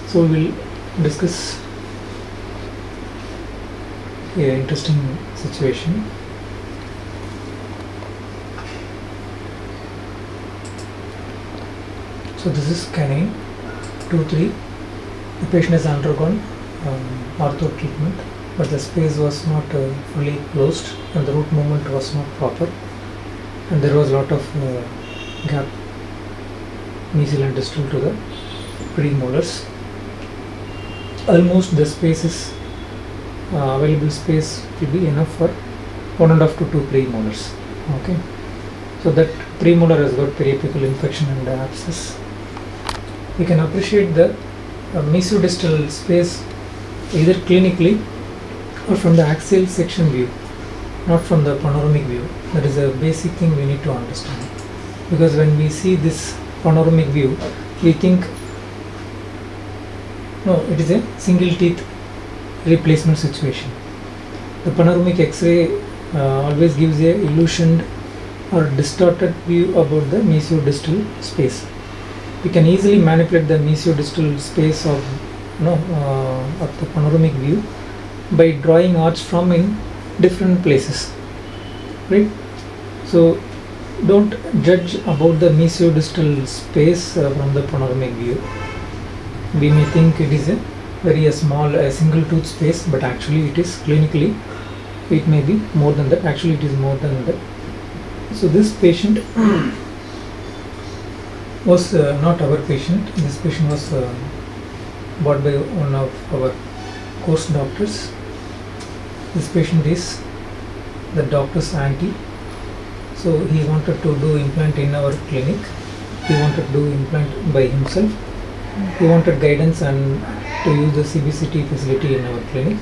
So we will discuss an interesting situation. So this is canine 2-3. The patient has undergone ortho treatment, but the space was not fully closed and the root movement was not proper, and there was a lot of gap, mesial and distal to the premolars. Almost the space is available space will be enough for 1.5 to 2 premolars. Okay, so that premolar has got periapical infection and abscess. We can appreciate the mesodistal space either clinically or from the axial section view, not from the panoramic view. That is a basic thing we need to understand, because when we see this panoramic view, we think no, it is a single teeth replacement situation. The panoramic X-ray always gives a illusioned or distorted view about the mesodistal space. We can easily manipulate the mesodistal space of the panoramic view by drawing arch from in different places, right? So don't judge about the mesodistal space from the panoramic view. We may think it is a very small single tooth space, but actually it is clinically, it may be more than that. Actually it is more than that. So this patient was not our patient. This patient was bought by one of our course doctors. This patient is the doctor's auntie. So he wanted to do implant in our clinic. He wanted to do implant by himself. He wanted guidance and to use the CBCT facility in our clinic.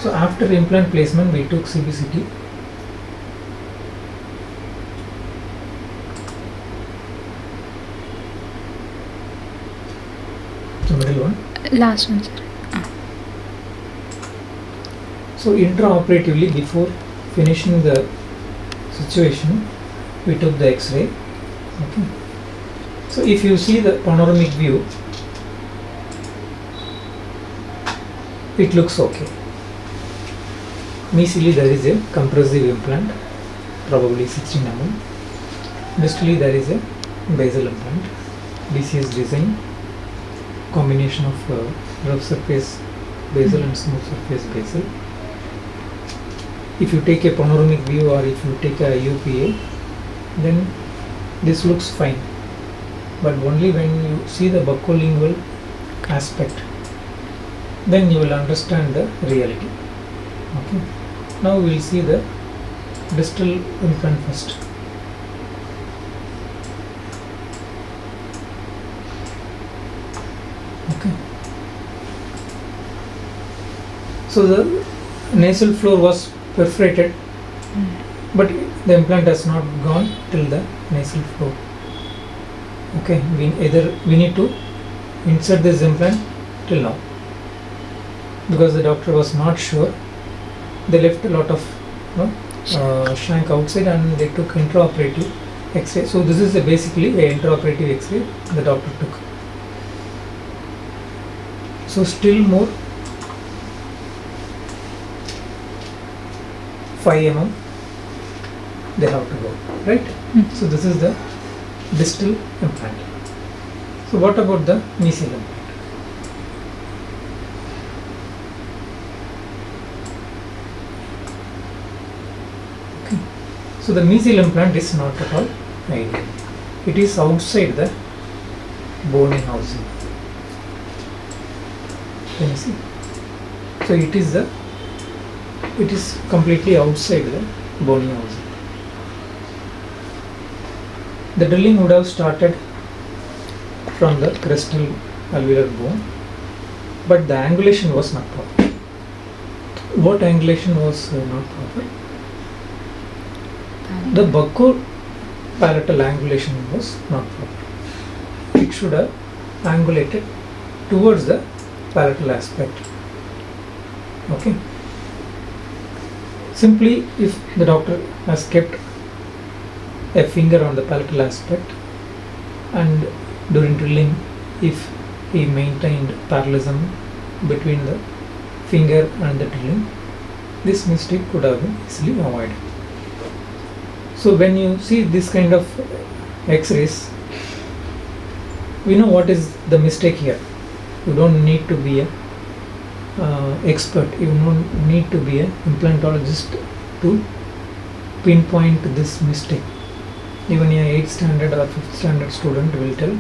So after implant placement, we took CBCT. The middle one. Last one, sir. So intraoperatively, before finishing the situation, we took the X-ray. Okay. So if you see the panoramic view, it looks okay. Mesially there is a compressive implant, probably 16 mm. Distally there is a basal implant. BCS design, combination of rough surface basal and smooth surface basal. If you take a panoramic view or if you take a UPA, then this looks fine. But only when you see the buccolingual aspect, then you will understand the reality. Okay. Now we will see the distal implant first. Okay. So the nasal floor was perforated, but the implant has not gone till the nasal floor. Okay, we need to insert this implant till now, because the doctor was not sure. They left a lot of shank outside and they took intraoperative X-ray. So this is basically an intraoperative X-ray the doctor took. So still more 5 mm they have to go, right? So this is the distal implant. So what about the mesial implant? Okay. So the mesial implant is not at all ideal. It is outside the bony housing. Can you see? So it is completely outside the bony housing. The drilling would have started from the crestal alveolar bone, but the angulation was not proper. What angulation was not proper? The bucco-palatal angulation was not proper. It should have angulated towards the palatal aspect. Okay. Simply, if the doctor has kept a finger on the palatal aspect and during drilling, if he maintained parallelism between the finger and the drilling, this mistake could have been easily avoided. So when you see this kind of X-rays, we know what is the mistake here. You don't need to be a expert, you don't need to be an implantologist to pinpoint this mistake. Even a 8th standard or 5th standard student will tell,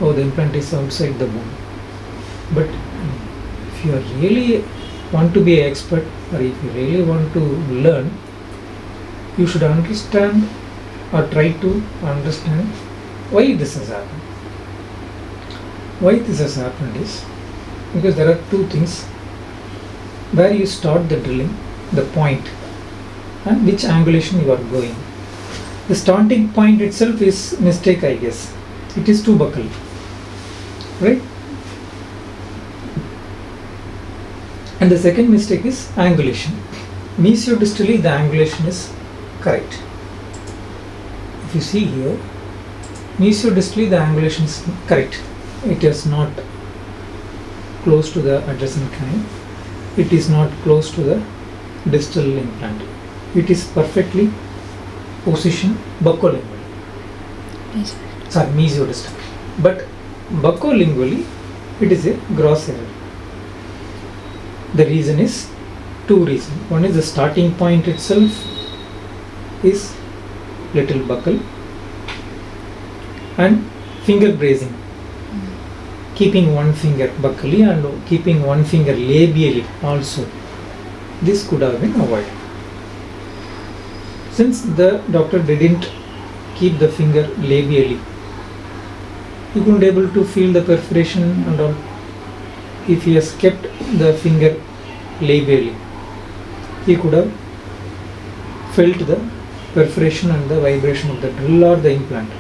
oh, the implant is outside the bone. But if you really want to be an expert, or if you really want to learn, you should understand or try to understand why this has happened. Why this has happened is because there are two things: where you start the drilling, the point, and which angulation you are going. The starting point itself is mistake, I guess. It is too buccal, right? And the second mistake is angulation. Mesiodistally, the angulation is correct. If you see here, mesiodistally the angulation is correct. It is not close to the adjacent canine. It is not close to the distal implant. It is perfectly positioned buccolingually. Yes. Sorry, mesiodistal. But buccolingually, it is a gross error. The reason is two reasons. One is the starting point itself is little buccal, and finger bracing, keeping one finger buccally and keeping one finger labially also. This could have been avoided. Since the doctor didn't keep the finger labially, he couldn't able to feel the perforation and all. If he has kept the finger labially, he could have felt the perforation and the vibration of the drill or the implant.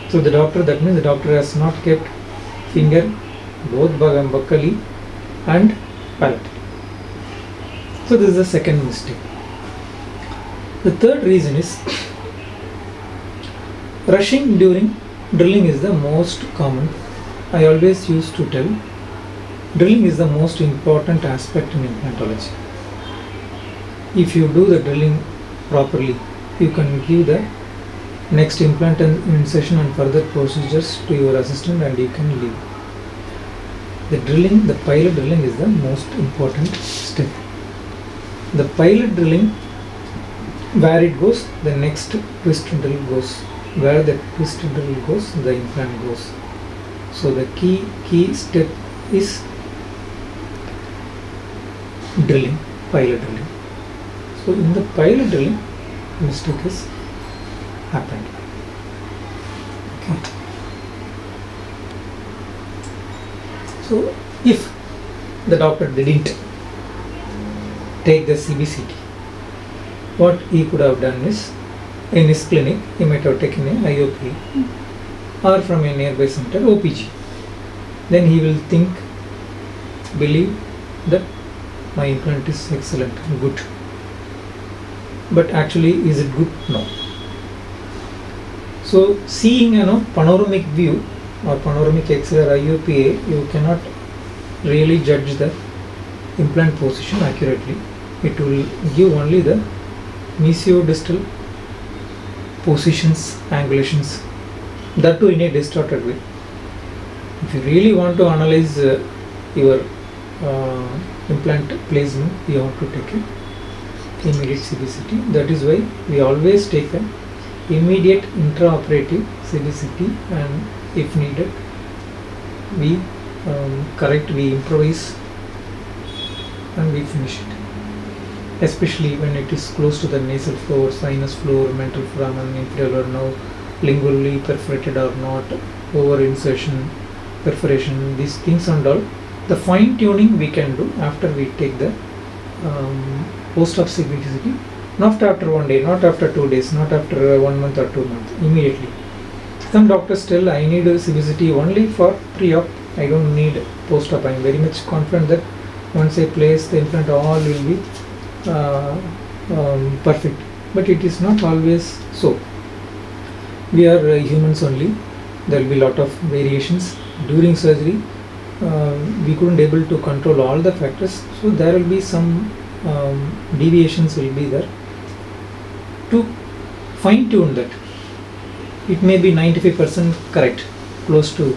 So the doctor, that means the doctor has not kept finger both buccally and palatally. So this is the second mistake. The third reason is rushing during drilling is the most common. I always used to tell, drilling is the most important aspect in implantology. If you do the drilling properly, you can give the next implant and insertion and further procedures to your assistant and you can leave. The drilling, the pilot drilling is the most important step. The pilot drilling, where it goes, the next twist drill goes. Where the twist drill goes, the implant goes. So the key step is drilling, pilot drilling. So in the pilot drilling, mistake has happened. Okay. So if the doctor didn't take the CBCT, what he could have done is, in his clinic, he might have taken a IOP or from a nearby center OPG. Then he will believe that my implant is excellent, good. But actually, is it good? No. So seeing panoramic view or panoramic X-ray or IOPA, you cannot really judge the implant position accurately. It will give only the mesiodistal positions, angulations, that too in a distorted way. If you really want to analyze your implant placement, you have to take a immediate CBCT. That is why we always take an immediate intraoperative CBCT, and if needed, we correct, we improvise, and we finish it. Especially when it is close to the nasal floor, sinus floor, mental foramen, inferior nerve, lingually perforated or not, over insertion, perforation, these things and all. The fine tuning we can do after we take the post-op CBCT, not after 1 day, not after 2 days, not after 1 month or 2 months, immediately. Some doctors tell, I need a CBCT only for pre-op, I don't need post-op. I am very much confident that once I place the implant, all will be perfect. But it is not always so. We are humans only. there will be lot of variations during surgery. We couldn't able to control all the factors, so there will be some deviations will be there. To fine tune that, it may be 95% correct, close to,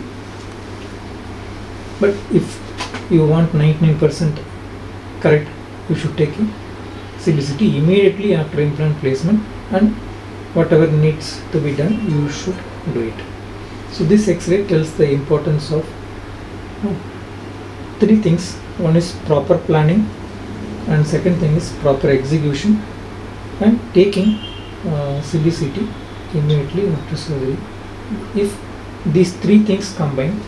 but if you want 99% correct, you should take a CBCT immediately after implant placement, and whatever needs to be done, you should do it. So this X-ray tells the importance of three things. One is proper planning, and second thing is proper execution, and taking CBCT immediately after surgery. If these three things combine,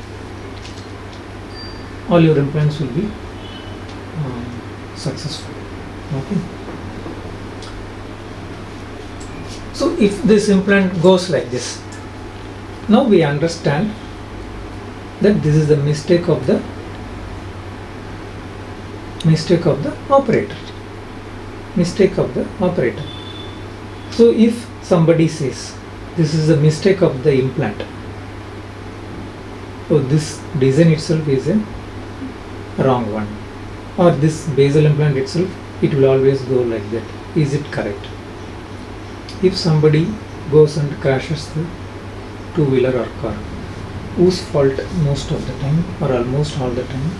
all your implants will be successful. Okay. So if this implant goes like this, now we understand that this is the mistake of the operator. Mistake of the operator. So if somebody says this is a mistake of the implant, so this design itself is a wrong one, or this basal implant itself, it will always go like that. Is it correct? If somebody goes and crashes the two-wheeler or car, whose fault most of the time or almost all the time?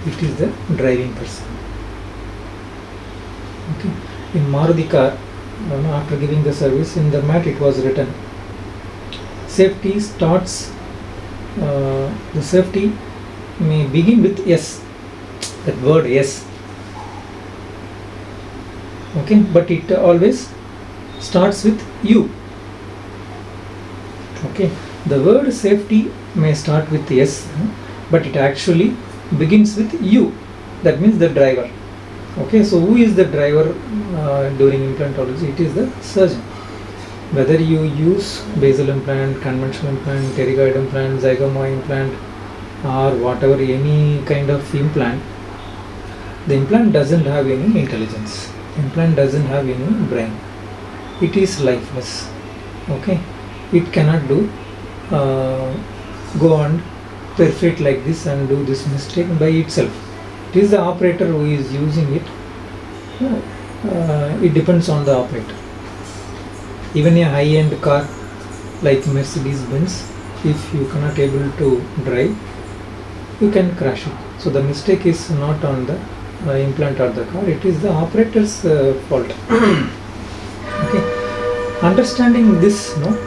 It is the driving person. Okay. In Maruti car, after giving the service, in the mat it was written, safety starts, the safety may begin with S, that word S. Okay, but it always starts with U. Okay, the word safety may start with S, but it actually begins with U. That means the driver. Okay, so who is the driver during implantology? It is the surgeon. Whether you use basal implant, conventional implant, pterygoid implant, zygoma implant, or whatever, any kind of implant, the implant doesn't have any intelligence. Implant doesn't have any brain. It is lifeless. Okay, it cannot do go on perfect like this and do this mistake by itself. It is the operator who is using it. It depends on the operator. Even a high-end car like Mercedes-Benz, if you cannot able to drive, you can crash it. So the mistake is not on the implant or the car, it is the operator's fault. Okay. Understanding this, no,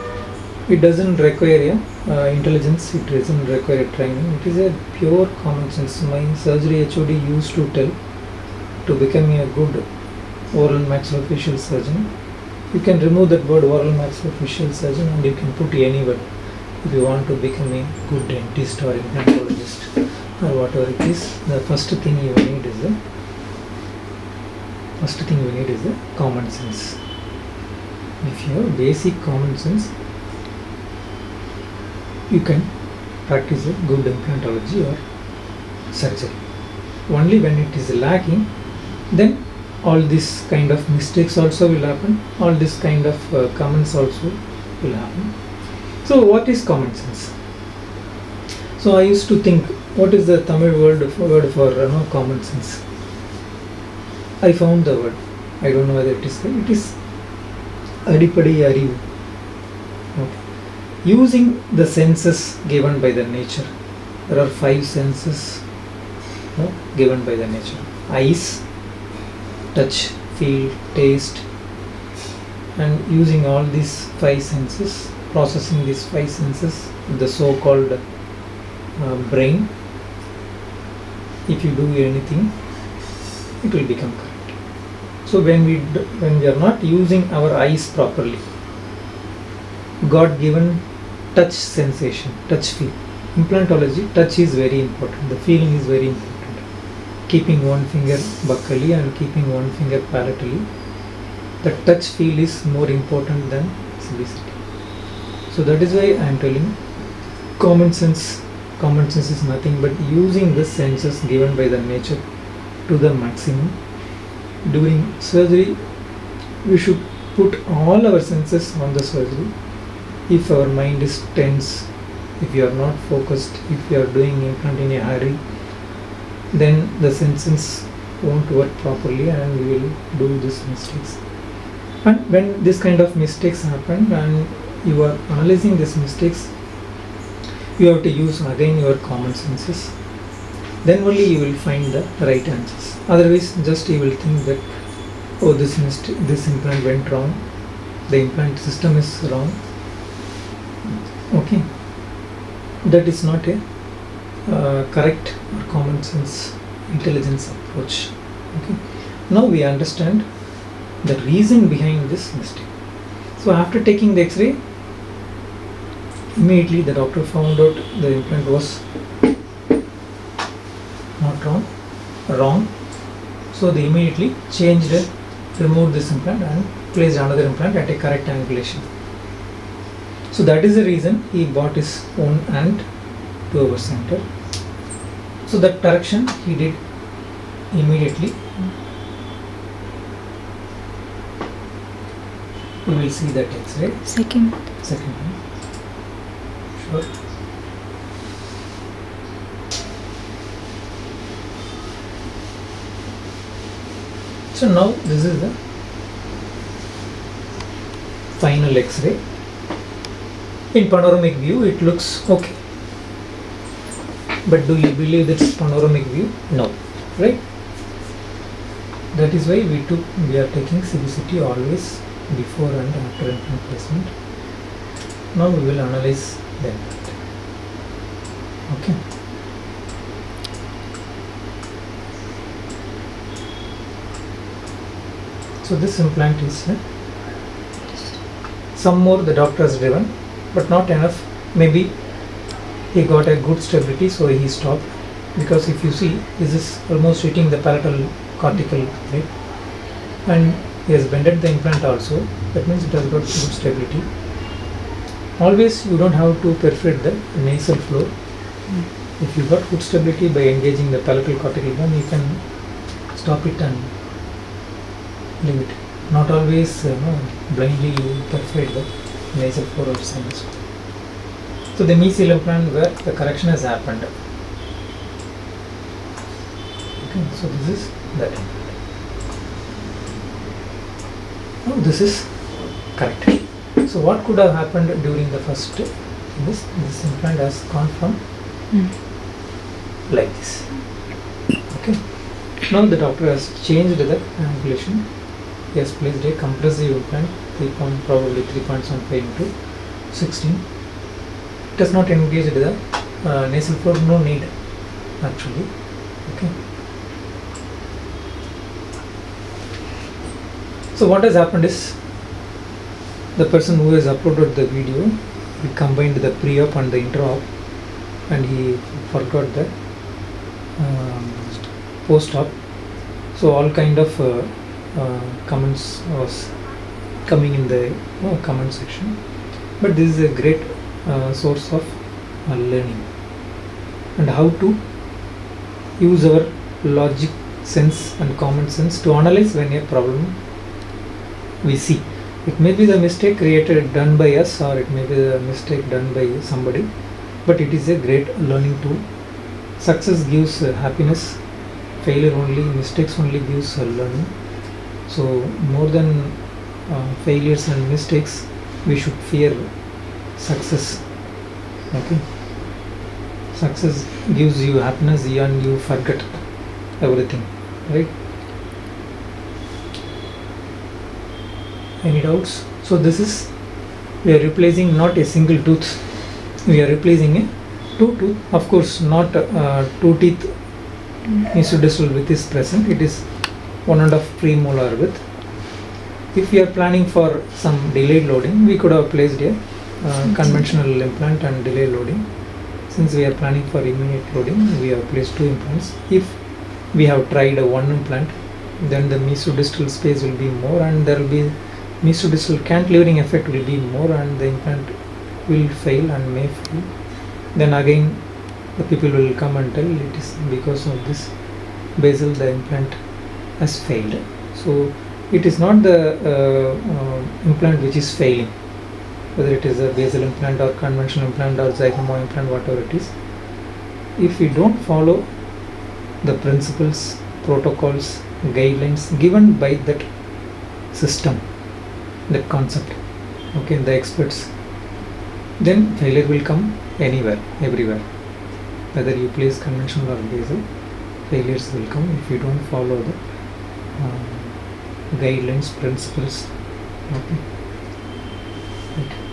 it doesn't require intelligence, it doesn't require training, it is a pure common sense. My surgery HOD used to tell, to become a good oral maxillofacial surgeon, you can remove that word oral maxillofacial surgeon and you can put any word. If you want to become a good dentist or implantologist or whatever it is, the first thing you need is the common sense. If you have basic common sense, you can practice a good implantology or surgery. Only when it is lacking, then all this kind of mistakes also will happen, all this kind of comments also will happen. So what is common sense? So I used to think, what is the Tamil word for common sense? I found the word, I don't know whether it is there. It is adipadi arivu. Okay. Using the senses given by the nature. There are 5 senses given by the nature. Eyes, touch, feel, taste, and using all these 5 senses, processing these 5 senses, the so-called brain, if you do anything, it will become correct. So when we are not using our eyes properly, God given touch sensation, touch feel. Implantology, touch is very important, the feeling is very important. Keeping one finger buccally and keeping one finger palatally, the touch feel is more important than CBCT. So that is why I am telling common sense. Common sense is nothing but using the senses given by the nature to the maximum. During surgery, we should put all our senses on the surgery if our mind is tense, if you are not focused, if you are doing implant in a hurry, then the senses won't work properly and we will do these mistakes. And when this kind of mistakes happen and you are analyzing these mistakes, you have to use again your common senses. Then only you will find the right answers. Otherwise, just you will think that, oh, this implant went wrong, the implant system is wrong. Okay, that is not a correct or common sense intelligence approach. Okay, now we understand the reason behind this mistake. So after taking the X-ray, immediately the doctor found out the implant was not wrong. So they immediately removed this implant and placed another implant at a correct angulation. So that is the reason he brought his own aunt to our center. So that correction he did immediately. We will see that X-ray. Second. Sure. So now this is the final X-ray. In panoramic view it looks okay. But do you believe this panoramic view? No. Right? That is why we are taking CBCT always before and after implant placement. Now we will analyze the implant. Okay. So this implant is some more the doctor has driven, but not enough. Maybe he got a good stability, so he stopped. Because if you see, this is almost hitting the palatal cortical, right? And he has bended the implant also. That means it has got good stability. Always you don't have to perforate the nasal floor. If you got good stability by engaging the palatal cortical bone, you can stop it and leave it. Not always blindly you perforate the nasal floor or sinus. So the mesial implant where the correction has happened. Okay, so this is that implant. Now this is correct. So what could have happened during the first this implant has gone from like this. Okay. Now the doctor has changed the angulation. He has placed a compressive implant, probably 3.75 into 16. It has not engaged the nasal floor, no need actually. Okay. So what has happened is, the person who has uploaded the video, he combined the pre-op and the intra-op, and he forgot the post-op. So all kind of comments was coming in the comment section. But this is a great source of learning, and how to use our logic, sense and common sense to analyze when a problem we see. It may be the mistake done by us, or it may be the mistake done by somebody, but it is a great learning tool. Success gives happiness, failure only, mistakes only gives learning. So more than failures and mistakes, we should fear success. Okay, success gives you happiness and you forget everything, right? Any doubts? So this is, we are replacing not a single tooth, we are replacing a two tooth. Of course not 2 teeth mesodistal width is present, it is 1.5 premolar width. If we are planning for some delayed loading, we could have placed a conventional implant and delay loading. Since we are planning for immediate loading, we have placed 2 implants. If we have tried one implant, then the mesodistal space will be more, and there will be mesodistal cantilevering effect will be more, and the implant will fail and may fail. Then again the people will come and tell it is because of this basal the implant has failed. So it is not the implant which is failing, whether it is a basal implant or conventional implant or zygomo implant, whatever it is. If we don't follow the principles, protocols, guidelines given by that system, that concept, okay, the experts, then failure will come anywhere, everywhere. Whether you place conventional or basal, failures will come if you don't follow the guidelines, principles. Okay. Right.